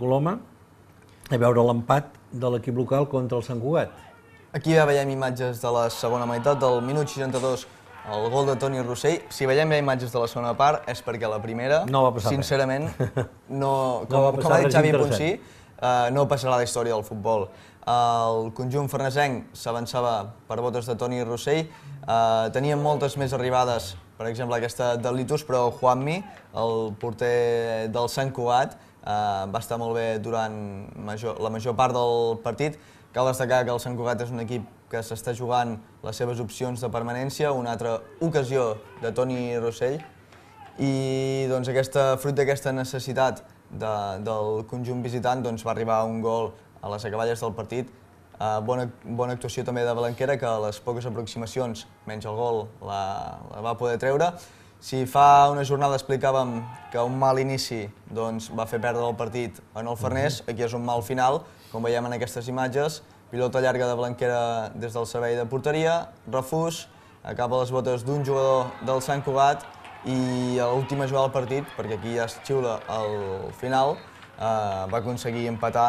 Coloma a veure l'empat de l'equip local contra el Sant Cugat. Aquí ja veiem imatges de la segona meitat, del minut 62, el gol de Toni Rossell. Si veiem ja imatges de la segona part és perquè la primera, no va passar sincerament, com ha dit Xavi Ponsí, no passarà a la història del futbol. El conjunt farnesenc s'avançava per botes de Toni Rossell, tenien moltes més arribades, per exemple aquesta de Litus, però Juanmi, el porter del Sant Cugat, va estar molt bé durant la major part del partit. Cal destacar que el Sant Cugat és un equip que s'està jugant les seves opcions de permanència, una altra ocasió de Toni Rossell, i fruit d'aquesta necessitat del conjunt visitant va arribar un gol a les acaballes del partit. Bona actuació també de Blanquera, que a les poques aproximacions, menys el gol, la va poder treure. Si fa una jornada explicàvem que un mal inici va fer perdre el partit en el Farners, aquí és un mal final, com veiem en aquestes imatges. Pilota llarga de Blanquera des del servei de porteria, refús, acaba a les botes d'un jugador del Sant Cugat i a l'última jugada del partit, perquè aquí ja es xiula el final, va aconseguir empatar.